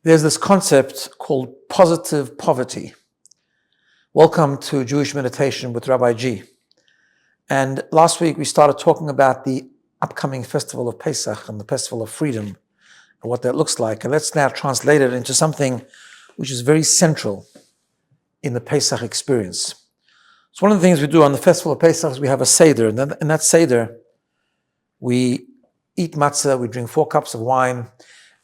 There's this concept called positive poverty. Welcome to Jewish Meditation with Rabbi G. And last week we started talking about the upcoming festival of Pesach and the festival of freedom and what that looks like. And let's now translate it into something which is very central in the Pesach experience. So one of the things we do on the festival of Pesach is we have a Seder. And in that Seder, we eat matzah, we drink 4 cups of wine,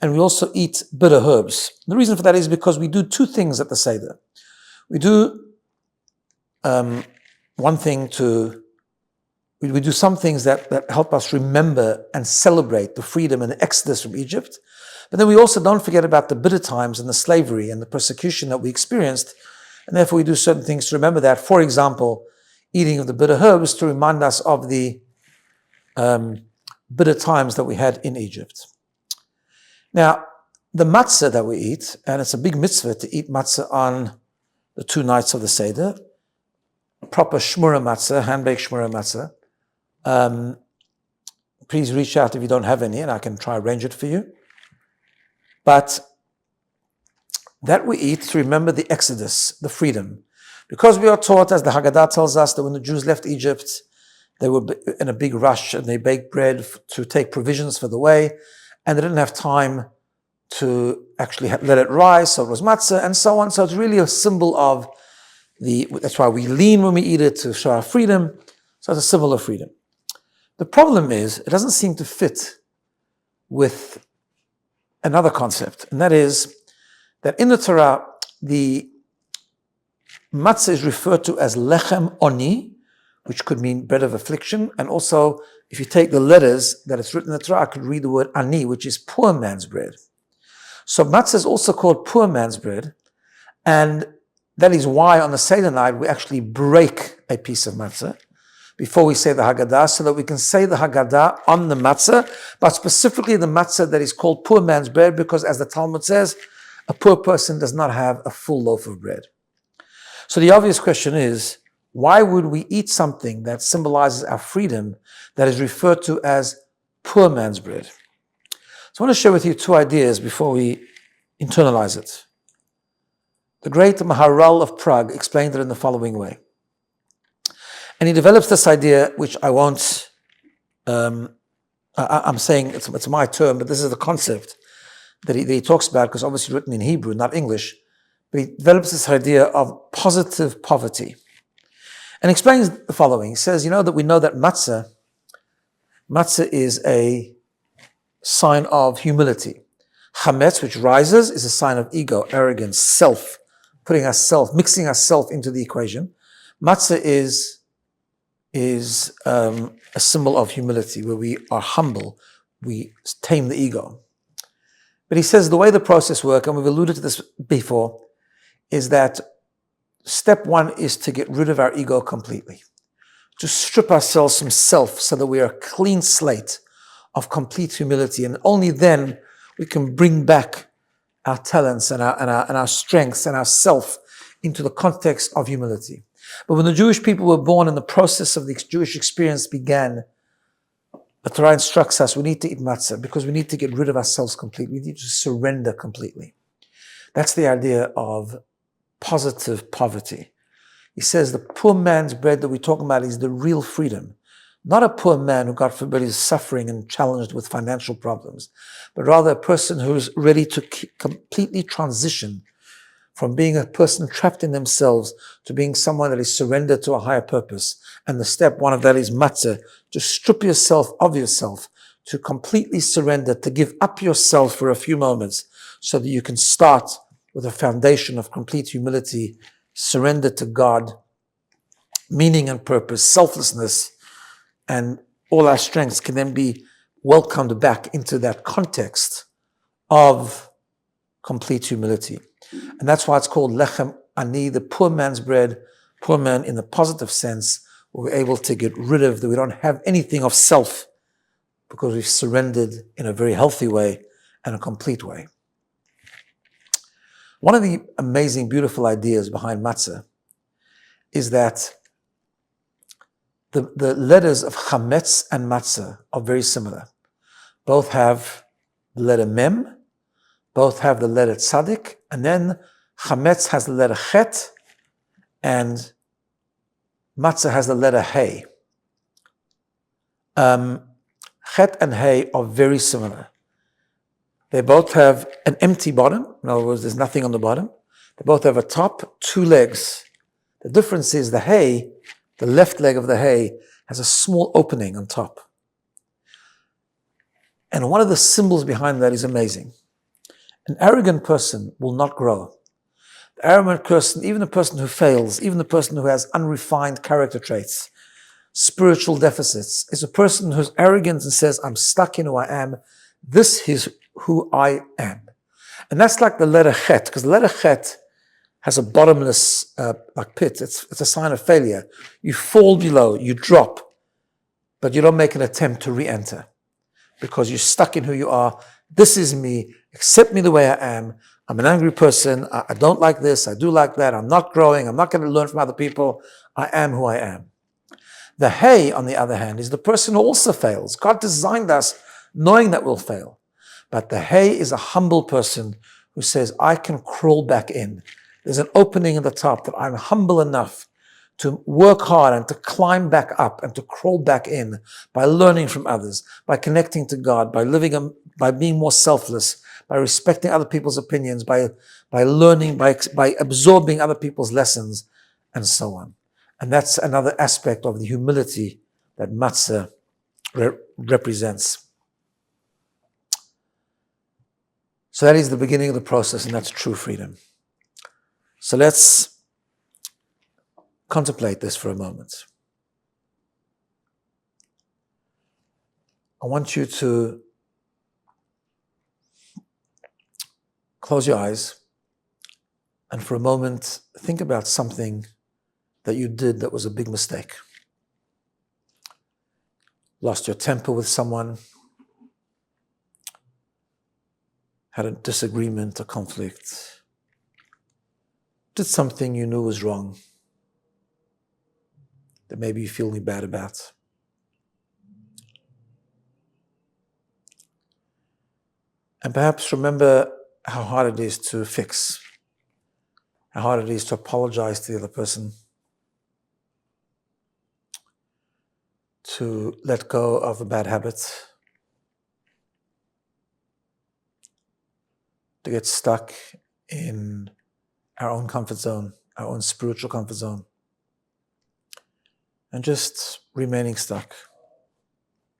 and we also eat bitter herbs. The reason for that is because we do 2 things at the Seder. We do we do some things that help us remember and celebrate the freedom and the exodus from Egypt. But then we also don't forget about the bitter times and the slavery and the persecution that we experienced. And therefore we do certain things to remember that. For example, eating of the bitter herbs to remind us of the bitter times that we had in Egypt. Now, the matzah that we eat, and it's a big mitzvah to eat matzah on the 2 nights of the Seder, proper shmura matzah, hand-baked shmura matzah. Please reach out if you don't have any, and I can try arrange it for you. But that we eat to remember the exodus, the freedom. Because we are taught, as the Haggadah tells us, that when the Jews left Egypt, they were in a big rush and they baked bread to take provisions for the way, and they didn't have time to actually let it rise, so it was matzah and so on. So it's really a symbol of that's why we lean when we eat it to show our freedom. So it's a symbol of freedom. The problem is, it doesn't seem to fit with another concept, and that is that in the Torah, the matzah is referred to as lechem oni, which could mean bread of affliction, and also, if you take the letters that it's written in the Torah, I could read the word ani, which is poor man's bread. So matzah is also called poor man's bread, and that is why on the Seder night we actually break a piece of matzah before we say the Haggadah, so that we can say the Haggadah on the matzah, but specifically the matzah that is called poor man's bread, because as the Talmud says, a poor person does not have a full loaf of bread. So the obvious question is, why would we eat something that symbolizes our freedom that is referred to as poor man's bread? So I want to share with you 2 ideas before we internalize it. The great Maharal of Prague explained it in the following way. And he develops this idea, which I won't, I'm saying it's my term, but this is the concept that he talks about, because obviously written in Hebrew, not English. But he develops this idea of positive poverty. And explains the following. He says, that we know that matzah is a sign of humility. Chametz, which rises, is a sign of ego, arrogance, self, mixing ourself into the equation. Matzah is a symbol of humility, where we are humble, we tame the ego. But he says the way the process works, and we've alluded to this before, is that step 1 is to get rid of our ego completely, to strip ourselves from self so that we are a clean slate of complete humility, and only then we can bring back our talents and our strengths and our self into the context of humility. But when the Jewish people were born and the process of the Jewish experience began, the Torah instructs us we need to eat matzah because we need to get rid of ourselves completely. We need to surrender completely. That's the idea of positive poverty. He says the poor man's bread that we're talking about is the real freedom. Not a poor man who, God forbid, is suffering and challenged with financial problems, but rather a person who's ready to completely transition from being a person trapped in themselves to being someone that is surrendered to a higher purpose. And the step 1 of that is matzah, to strip yourself of yourself, to completely surrender, to give up yourself for a few moments so that you can start with a foundation of complete humility, surrender to God, meaning and purpose, selflessness, and all our strengths can then be welcomed back into that context of complete humility. And that's why it's called lechem ani, the poor man's bread, poor man in the positive sense, where we're able to get rid of that we don't have anything of self because we've surrendered in a very healthy way and a complete way. One of the amazing, beautiful ideas behind matzah is that the letters of chametz and matzah are very similar. Both have the letter mem, Both have the letter tzaddik, and then chametz has the letter chet, and matzah has the letter hey. Chet and hey are very similar. They both have an empty bottom. In other words, there's nothing on the bottom. They both have a top, two legs. The difference is the hay, the left leg of the hay, has a small opening on top. And one of the symbols behind that is amazing. An arrogant person will not grow. The arrogant person, even the person who fails, even the person who has unrefined character traits, spiritual deficits, is a person who's arrogant and says, I'm stuck in who I am. This is who I am. And that's like the letter chet, because the letter chet has a bottomless like pit. It's a sign of failure. You fall below, you drop, but you don't make an attempt to re-enter because you're stuck in who you are. This is me. Accept me the way I am. I'm an angry person. I don't like this. I do like that. I'm not growing. I'm not going to learn from other people. I am who I am. The hay, on the other hand, is the person who also fails. God designed us knowing that we'll fail. But the hay is a humble person who says, I can crawl back in. There's an opening at the top that I'm humble enough to work hard and to climb back up and to crawl back in by learning from others, by connecting to God, by living, by being more selfless, by respecting other people's opinions, by learning, by absorbing other people's lessons, and so on. And that's another aspect of the humility that matzah represents. So that is the beginning of the process, and that's true freedom. So let's contemplate this for a moment. I want you to close your eyes and for a moment think about something that you did that was a big mistake. Lost your temper with someone, had a disagreement, a conflict, did something you knew was wrong that maybe you're feeling bad about. And perhaps remember how hard it is to fix, how hard it is to apologize to the other person, to let go of a bad habit, to get stuck in our own comfort zone, our own spiritual comfort zone, and just remaining stuck.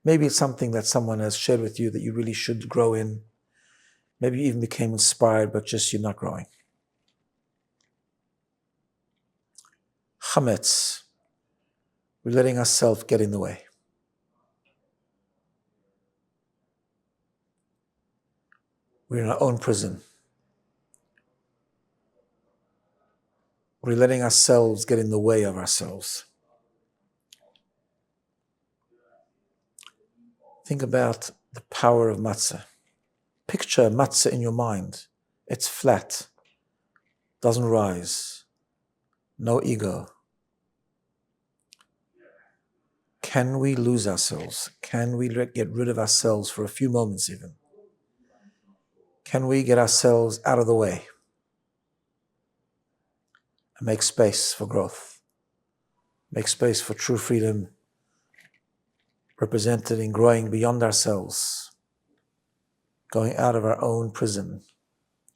Maybe it's something that someone has shared with you that you really should grow in. Maybe you even became inspired, but just you're not growing. Chametz. We're letting ourselves get in the way. We're in our own prison. We're letting ourselves get in the way of ourselves. Think about the power of matzah. Picture matzah in your mind. It's flat, doesn't rise, no ego. Can we lose ourselves? Can we get rid of ourselves for a few moments even? Can we get ourselves out of the way and make space for growth? Make space for true freedom, represented in growing beyond ourselves, going out of our own prison,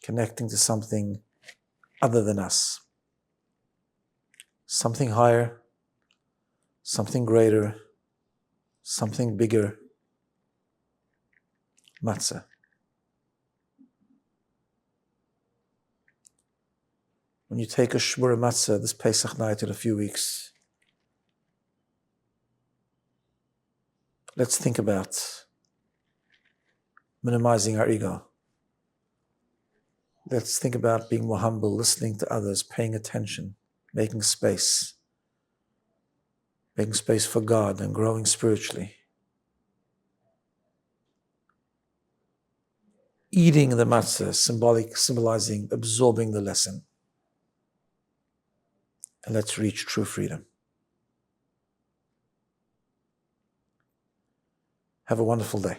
connecting to something other than us, something higher, something greater, something bigger. Matzah. When you take a shmura matzah this Pesach night in a few weeks, let's think about minimizing our ego. Let's think about being more humble, listening to others, paying attention, making space for God and growing spiritually. Eating the matzah, symbolizing absorbing the lesson. And let's reach true freedom. Have a wonderful day.